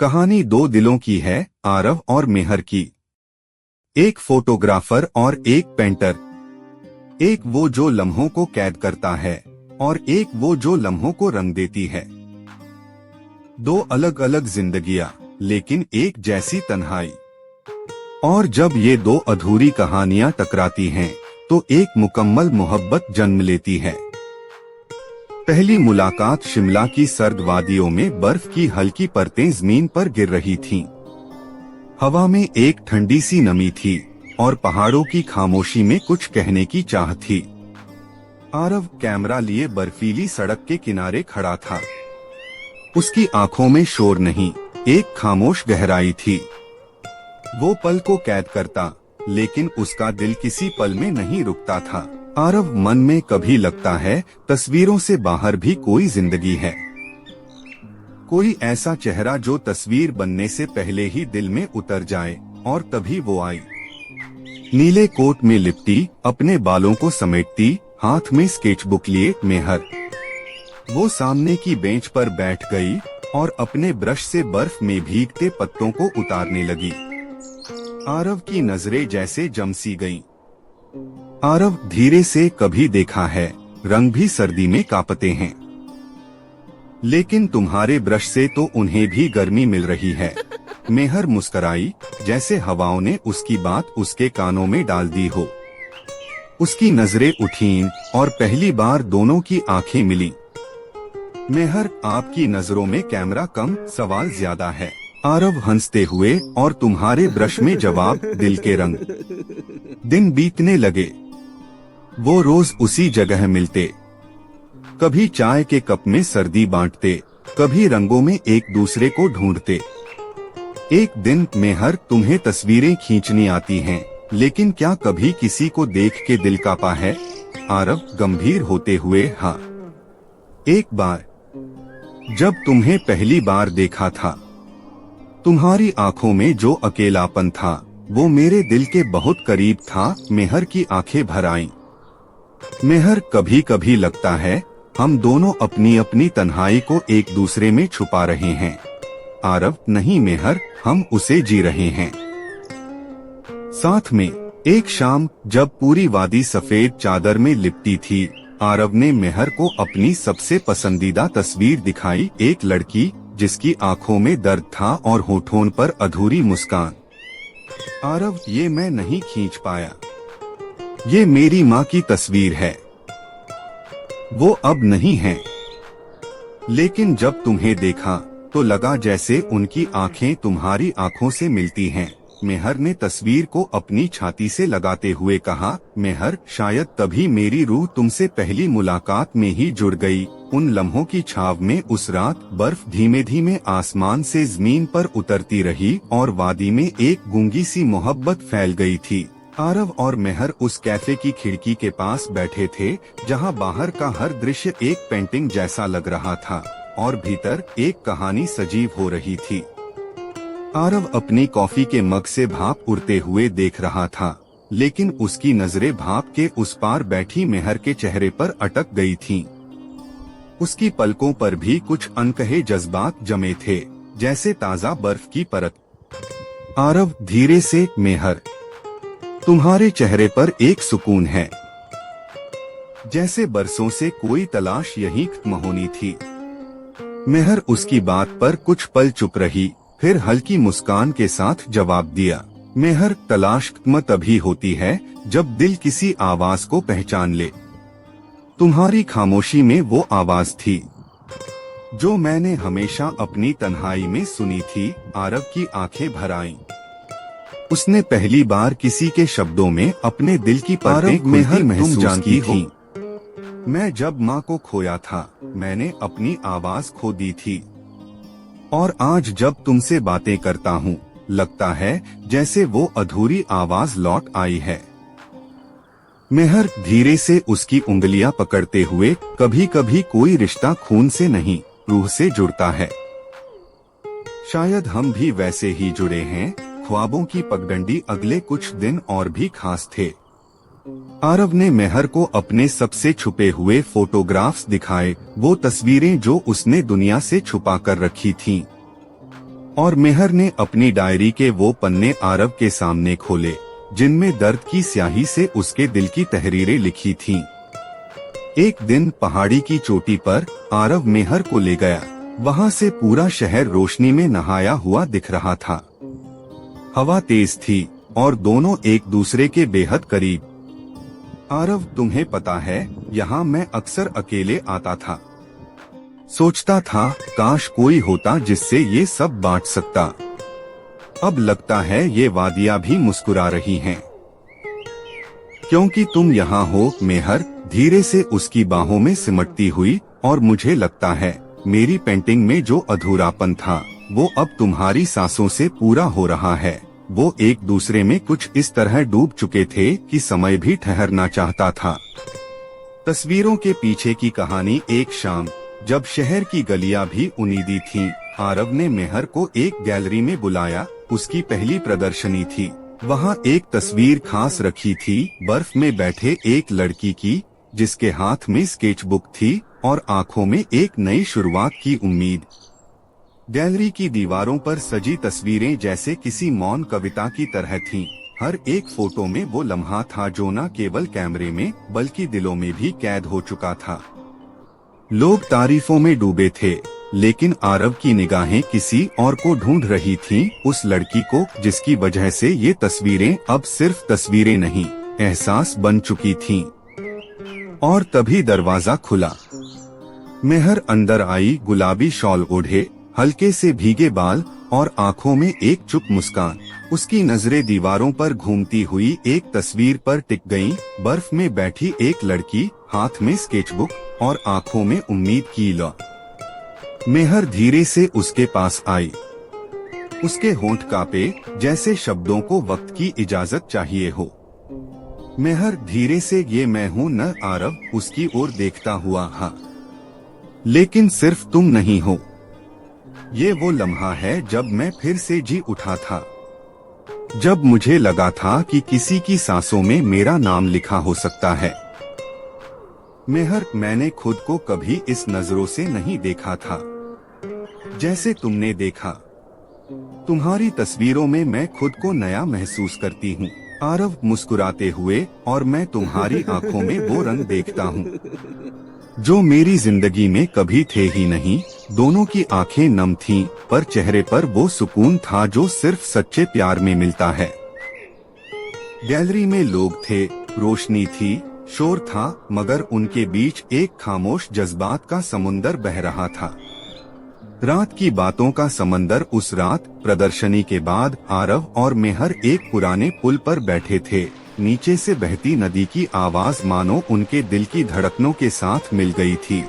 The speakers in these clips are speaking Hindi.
कहानी दो दिलों की है, आरव और मेहर की। एक फोटोग्राफर और एक पेंटर। एक वो जो लम्हों को कैद करता है और एक वो जो लम्हों को रंग देती है। दो अलग अलग जिंदगियां, लेकिन एक जैसी तन्हाई। और जब ये दो अधूरी कहानियां टकराती हैं, तो एक मुकम्मल मोहब्बत जन्म लेती है। पहली मुलाकात शिमला की सर्द वादियों में बर्फ की हल्की परतें जमीन पर गिर रही थीं। हवा में एक ठंडी सी नमी थी और पहाड़ों की खामोशी में कुछ कहने की चाह थी। आरव कैमरा लिए बर्फीली सड़क के किनारे खड़ा था। उसकी आंखों में शोर नहीं, एक खामोश गहराई थी। वो पल को कैद करता, लेकिन उसका दिल किसी पल में नहीं रुकता था। आरव मन में कभी लगता है तस्वीरों से बाहर भी कोई जिंदगी है, कोई ऐसा चेहरा जो तस्वीर बनने से पहले ही दिल में उतर जाए। और तभी वो आई, नीले कोट में लिपटी, अपने बालों को समेटती, हाथ में स्केचबुक लिए मेहर। वो सामने की बेंच पर बैठ गई और अपने ब्रश से बर्फ में भीगते पत्तों को उतारने लगी। आरव की नजरें जैसे जम सी गईं। आरव धीरे से, कभी देखा है रंग भी सर्दी में कांपते हैं, लेकिन तुम्हारे ब्रश से तो उन्हें भी गर्मी मिल रही है। मेहर मुस्कराई, जैसे हवाओं ने उसकी बात उसके कानों में डाल दी हो। उसकी नजरें उठीं और पहली बार दोनों की आंखें मिली। मेहर, आपकी नजरों में कैमरा कम, सवाल ज्यादा है। आरव हंसते हुए, और तुम्हारे ब्रश में जवाब, दिल के रंग। दिन बीतने लगे। वो रोज उसी जगह मिलते, कभी चाय के कप में सर्दी बांटते, कभी रंगों में एक दूसरे को ढूंढते। एक दिन, मेहर, तुम्हें तस्वीरें खींचनी आती हैं, लेकिन क्या कभी किसी को देख के दिल कांपा है? आरव गंभीर होते हुए, हाँ, एक बार, जब तुम्हें पहली बार देखा था। तुम्हारी आंखों में जो अकेलापन था, वो मेरे दिल के बहुत करीब था। मेहर की आंखें भर आईं। मेहर, कभी कभी लगता है हम दोनों अपनी अपनी तन्हाई को एक दूसरे में छुपा रहे हैं। आरव, नहीं मेहर, हम उसे जी रहे हैं साथ में। एक शाम, जब पूरी वादी सफेद चादर में लिपटी थी, आरव ने मेहर को अपनी सबसे पसंदीदा तस्वीर दिखाई। एक लड़की जिसकी आंखों में दर्द था और होठों पर अधूरी मुस्कान। आरव, ये मैं नहीं खींच पाया, ये मेरी माँ की तस्वीर है। वो अब नहीं है, लेकिन जब तुम्हें देखा तो लगा जैसे उनकी आंखें तुम्हारी आंखों से मिलती हैं। मेहर ने तस्वीर को अपनी छाती से लगाते हुए कहा, मेहर, शायद तभी मेरी रूह तुमसे पहली मुलाकात में ही जुड़ गई। उन लम्हों की छाव में उस रात बर्फ धीमे धीमे आसमान से जमीन पर उतरती रही और वादी में एक गूंगी सी मोहब्बत फैल गई थी। आरव और मेहर उस कैफे की खिड़की के पास बैठे थे, जहां बाहर का हर दृश्य एक पेंटिंग जैसा लग रहा था और भीतर एक कहानी सजीव हो रही थी। आरव अपनी कॉफी के मग से भाप उड़ते हुए देख रहा था, लेकिन उसकी नजरें भाप के उस पार बैठी मेहर के चेहरे पर अटक गई थीं। उसकी पलकों पर भी कुछ अनकहे जज्बात जमे थे, जैसे ताजा बर्फ की परत। आरव धीरे से, मेहर, तुम्हारे चेहरे पर एक सुकून है, जैसे बरसों से कोई तलाश यहीं खत्म होनी थी। मेहर उसकी बात पर कुछ पल चुप रही, फिर हल्की मुस्कान के साथ जवाब दिया, मेहर, तलाश खत्म तभी होती है जब दिल किसी आवाज को पहचान ले। तुम्हारी खामोशी में वो आवाज थी जो मैंने हमेशा अपनी तन्हाई में सुनी थी। आरव की आंखें भर आईं। उसने पहली बार किसी के शब्दों में अपने दिल की परतें मेहर महसूस की थी। मैं जब माँ को खोया था, मैंने अपनी आवाज खो दी थी, और आज जब तुमसे बातें करता हूँ, लगता है जैसे वो अधूरी आवाज लौट आई है। मेहर धीरे से उसकी उंगलियां पकड़ते हुए, कभी कभी कोई रिश्ता खून से नहीं, रूह से जुड़ता है। शायद हम भी वैसे ही जुड़े हैं। ख्वाबों की पगडंडी अगले कुछ दिन और भी खास थे। आरव ने मेहर को अपने सबसे छुपे हुए फोटोग्राफ्स दिखाए, वो तस्वीरें जो उसने दुनिया से छुपा कर रखी थीं। और मेहर ने अपनी डायरी के वो पन्ने आरव के सामने खोले जिनमें दर्द की स्याही से उसके दिल की तहरीरें लिखी थीं। एक दिन पहाड़ी की चोटी पर आरव मेहर को ले गया। वहाँ से पूरा शहर रोशनी में नहाया हुआ दिख रहा था। हवा तेज थी और दोनों एक दूसरे के बेहद करीब। आरव, तुम्हें पता है, यहाँ मैं अक्सर अकेले आता था। सोचता था काश कोई होता जिससे ये सब बांट सकता। अब लगता है ये वादियाँ भी मुस्कुरा रही हैं। क्योंकि तुम यहाँ हो मेहर, धीरे से उसकी बाहों में सिमटती हुई, और मुझे लगता है मेरी पेंटिंग में जो अधूरापन था वो अब तुम्हारी सांसों से पूरा हो रहा है। वो एक दूसरे में कुछ इस तरह डूब चुके थे कि समय भी ठहरना चाहता था। तस्वीरों के पीछे की कहानी। एक शाम जब शहर की गलियां भी उनीदी थीं, आरव ने मेहर को एक गैलरी में बुलाया। उसकी पहली प्रदर्शनी थी। वहाँ एक तस्वीर खास रखी थी, बर्फ में बैठे एक लड़की की, जिसके हाथ में स्केचबुक थी और आंखों में एक नई शुरुआत की उम्मीद। गैलरी की दीवारों पर सजी तस्वीरें जैसे किसी मौन कविता की तरह थीं। हर एक फोटो में वो लम्हा था जो न केवल कैमरे में बल्कि दिलों में भी कैद हो चुका था। लोग तारीफों में डूबे थे, लेकिन आरव की निगाहें किसी और को ढूंढ रही थीं, उस लड़की को जिसकी वजह से ये तस्वीरें अब सिर्फ तस्वीरें नहीं, एहसास बन चुकी थीं। और तभी दरवाजा खुला। मेहर अंदर आई, गुलाबी शॉल ओढ़े, हल्के से भीगे बाल और आंखों में एक चुप मुस्कान। उसकी नजरें दीवारों पर घूमती हुई एक तस्वीर पर टिक गईं। बर्फ में बैठी एक लड़की, हाथ में स्केचबुक और आंखों में उम्मीद की लौ। मेहर धीरे से उसके पास आई। उसके होंठ कांपे, जैसे शब्दों को वक्त की इजाजत चाहिए हो। मेहर धीरे से, ये मैं हूँ न आरव, उसकी ओर देखता हुआ। हाँ, लेकिन सिर्फ तुम नहीं हो। ये वो लम्हा है जब मैं फिर से जी उठा था, जब मुझे लगा था कि किसी की सांसों में मेरा नाम लिखा हो सकता है। मेहर, मैंने खुद को कभी इस नजरों से नहीं देखा था जैसे तुमने देखा। तुम्हारी तस्वीरों में मैं खुद को नया महसूस करती हूँ। आरव मुस्कुराते हुए, और मैं तुम्हारी आंखों में वो रंग देखता हूँ जो मेरी जिंदगी में कभी थे ही नहीं। दोनों की आंखें नम थीं, पर चेहरे पर वो सुकून था जो सिर्फ सच्चे प्यार में मिलता है। गैलरी में लोग थे, रोशनी थी, शोर था, मगर उनके बीच एक खामोश जज्बात का समुंदर बह रहा था। रात की बातों का समंदर। उस रात प्रदर्शनी के बाद आरव और मेहर एक पुराने पुल पर बैठे थे। नीचे से बहती नदी की आवाज मानो उनके दिल की धड़कनों के साथ मिल गई थी।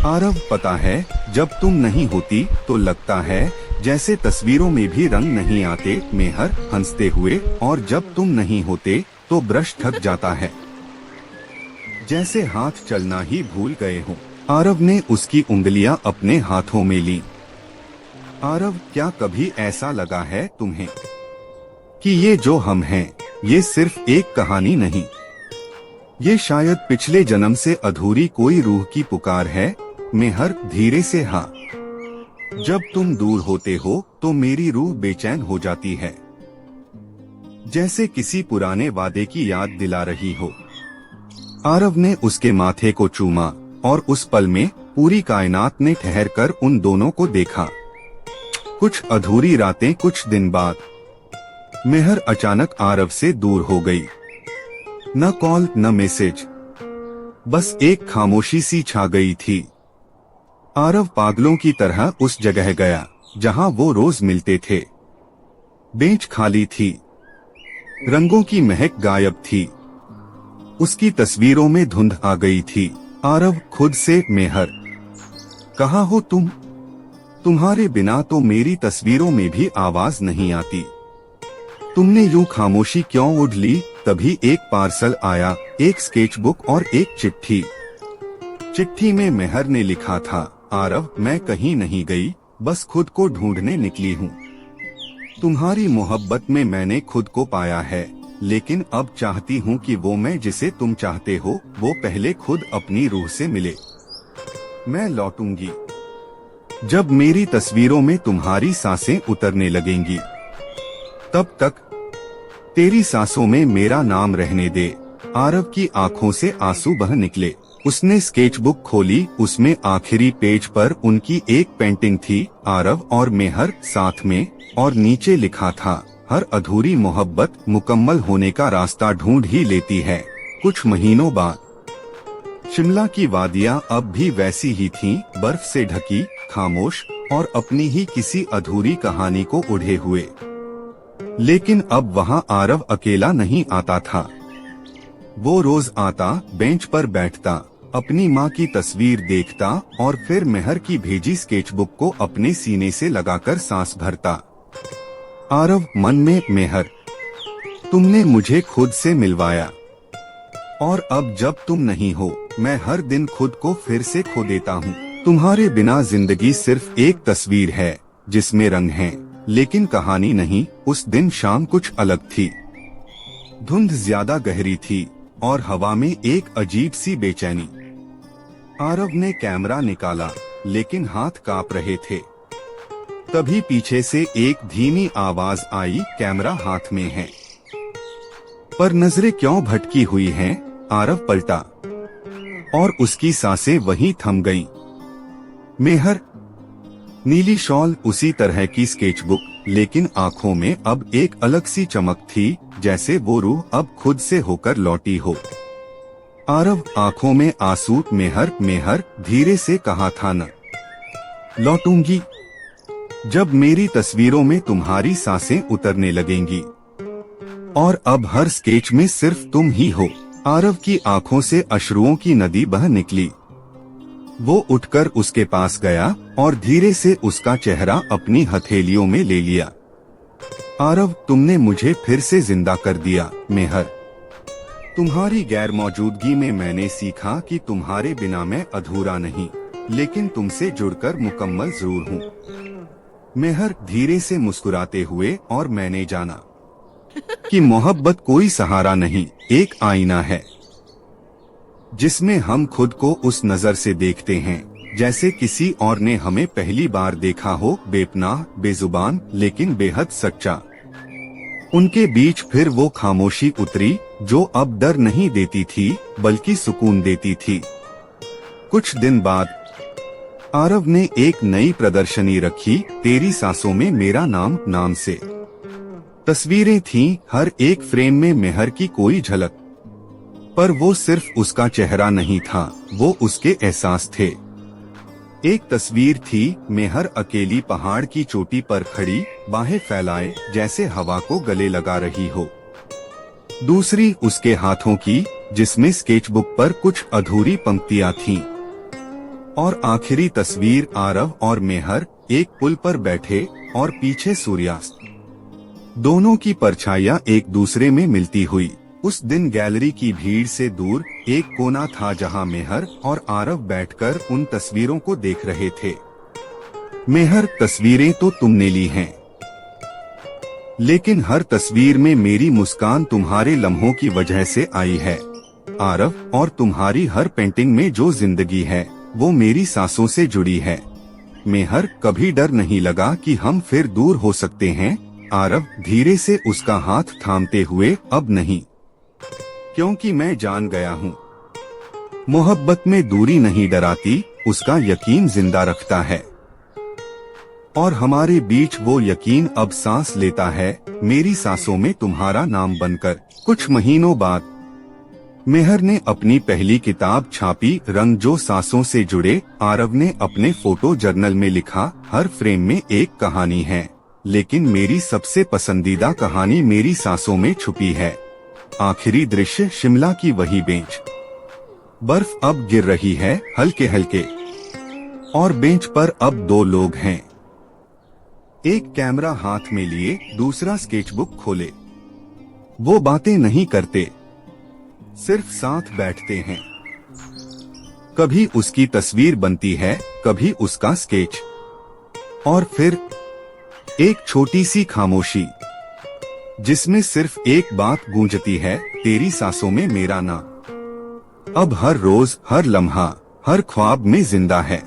आरव, पता है, जब तुम नहीं होती तो लगता है जैसे तस्वीरों में भी रंग नहीं आते। मेहर हंसते हुए, और जब तुम नहीं होते तो ब्रश थक जाता है, जैसे हाथ चलना ही भूल गए हो। आरव ने उसकी उंगलियां अपने हाथों में ली। आरव, क्या कभी ऐसा लगा है तुम्हें कि ये जो हम हैं, ये सिर्फ एक कहानी नहीं, ये शायद पिछले जन्म से अधूरी कोई रूह की पुकार है? मेहर धीरे से, हाँ। जब तुम दूर होते हो तो मेरी रूह बेचैन हो जाती है, जैसे किसी पुराने वादे की याद दिला रही हो। आरव ने उसके माथे को चूमा, और उस पल में पूरी कायनात ने ठहरकर उन दोनों को देखा। कुछ अधूरी रातें। कुछ दिन बाद मेहर अचानक आरव से दूर हो गई। न कॉल न मैसेज, बस एक खामोशी सी छा गई थी। आरव पागलों की तरह उस जगह गया जहां वो रोज मिलते थे। बेंच खाली थी, रंगों की महक गायब थी, उसकी तस्वीरों में धुंध आ गई थी। आरव खुद से, मेहर, कहाँ हो तुम? तुम्हारे बिना तो मेरी तस्वीरों में भी आवाज नहीं आती। तुमने यूं खामोशी क्यों ओढ़ ली? तभी एक पार्सल आया, एक स्केचबुक और एक चिट्ठी। चिट्ठी में मेहर ने लिखा था, आरव, मैं कहीं नहीं गई, बस खुद को ढूंढने निकली हूँ। तुम्हारी मोहब्बत में मैंने खुद को पाया है, लेकिन अब चाहती हूँ कि वो मैं जिसे तुम चाहते हो वो पहले खुद अपनी रूह से मिले। मैं लौटूंगी, जब मेरी तस्वीरों में तुम्हारी सांसें उतरने लगेंगी, तब तक तेरी सांसों में मेरा नाम रहने दे। आरव की आंखों से आंसू बह निकले। उसने स्केचबुक खोली। उसमें आखिरी पेज पर उनकी एक पेंटिंग थी, आरव और मेहर साथ में, और नीचे लिखा था, हर अधूरी मोहब्बत मुकम्मल होने का रास्ता ढूंढ ही लेती है। कुछ महीनों बाद शिमला की वादियां अब भी वैसी ही थीं, बर्फ से ढकी, खामोश और अपनी ही किसी अधूरी कहानी को उड़े हुए। लेकिन अब वहां आरव अकेला नहीं आता था। वो रोज आता, बेंच पर बैठता, अपनी माँ की तस्वीर देखता और फिर मेहर की भेजी स्केचबुक को अपने सीने से लगाकर सांस भरता। आरव मन में, मेहर, तुमने मुझे खुद से मिलवाया, और अब जब तुम नहीं हो, मैं हर दिन खुद को फिर से खो देता हूँ। तुम्हारे बिना जिंदगी सिर्फ एक तस्वीर है जिसमें रंग हैं, लेकिन कहानी नहीं। उस दिन शाम कुछ अलग थी। धुंध ज्यादा गहरी थी और हवा में एक अजीब सी बेचैनी। आरव ने कैमरा निकाला, लेकिन हाथ कांप रहे थे। तभी पीछे से एक धीमी आवाज आई, कैमरा हाथ में है। पर नजरें क्यों भटकी हुई हैं? आरव पलटा और उसकी सांसें वहीं थम गईं। मेहर, नीली शॉल, उसी तरह की स्केचबुक, लेकिन आंखों में अब एक अलग सी चमक थी, जैसे वो रूह अब खुद से होकर लौटी हो। आरव आंखों में आंसू, मेहर, मेहर, धीरे से कहा था न लौटूंगी, जब मेरी तस्वीरों में तुम्हारी सांसें उतरने लगेंगी। और अब हर स्केच में सिर्फ तुम ही हो। आरव की आंखों से अश्रुओं की नदी बह निकली। वो उठकर उसके पास गया और धीरे से उसका चेहरा अपनी हथेलियों में ले लिया। आरव, तुमने मुझे फिर से जिंदा कर दिया। मेहर, तुम्हारी गैर मौजूदगी में मैंने सीखा कि तुम्हारे बिना मैं अधूरा नहीं, लेकिन तुमसे जुड़कर मुकम्मल जरूर हूँ। मेहर धीरे से मुस्कुराते हुए, और मैंने जाना कि मोहब्बत कोई सहारा नहीं, एक आईना है जिसमें हम खुद को उस नजर से देखते हैं जैसे किसी और ने हमें पहली बार देखा हो, बेपनाह, बेजुबान, लेकिन बेहद सच्चा। उनके बीच फिर वो खामोशी उतरी जो अब डर नहीं देती थी, बल्कि सुकून देती थी। कुछ दिन बाद आरव ने एक नई प्रदर्शनी रखी, तेरी सांसों में मेरा नाम से। तस्वीरें थीं, हर एक फ्रेम में मेहर की कोई झलक, पर वो सिर्फ उसका चेहरा नहीं था, वो उसके एहसास थे। एक तस्वीर थी, मेहर अकेली पहाड़ की चोटी पर खड़ी, बाहें फैलाए, जैसे हवा को गले लगा रही हो। दूसरी उसके हाथों की, जिसमें स्केचबुक पर कुछ अधूरी पंक्तियां थीं। और आखिरी तस्वीर, आरव और मेहर एक पुल पर बैठे और पीछे सूर्यास्त। दोनों की परछाइयां एक दूसरे में मिलती हुई। उस दिन गैलरी की भीड़ से दूर एक कोना था जहां मेहर और आरव बैठकर उन तस्वीरों को देख रहे थे। मेहर, तस्वीरें तो तुमने ली हैं, लेकिन हर तस्वीर में मेरी मुस्कान तुम्हारे लम्हों की वजह से आई है। आरव, और तुम्हारी हर पेंटिंग में जो जिंदगी है वो मेरी सांसों से जुड़ी है। मेहर, कभी डर नहीं लगा कि हम फिर दूर हो सकते हैं? आरव धीरे से उसका हाथ थामते हुए, अब नहीं, क्योंकि मैं जान गया हूँ, मोहब्बत में दूरी नहीं डराती, उसका यकीन जिंदा रखता है। और हमारे बीच वो यकीन अब सांस लेता है, मेरी सांसों में तुम्हारा नाम बनकर। कुछ महीनों बाद मेहर ने अपनी पहली किताब छापी, रंग जो सांसों से जुड़े। आरव ने अपने फोटो जर्नल में लिखा, हर फ्रेम में एक कहानी है, लेकिन मेरी सबसे पसंदीदा कहानी मेरी सांसों में छुपी है। आखिरी दृश्य, शिमला की वही बेंच। बर्फ अब गिर रही है, हल्के हल्के, और बेंच पर अब दो लोग हैं। एक कैमरा हाथ में लिए, दूसरा स्केचबुक खोले। वो बातें नहीं करते, सिर्फ साथ बैठते हैं। कभी उसकी तस्वीर बनती है, कभी उसका स्केच, और फिर एक छोटी सी खामोशी जिसमें सिर्फ एक बात गूंजती है, तेरी सांसों में मेरा नाम अब हर रोज, हर लम्हा, हर ख्वाब में जिंदा है।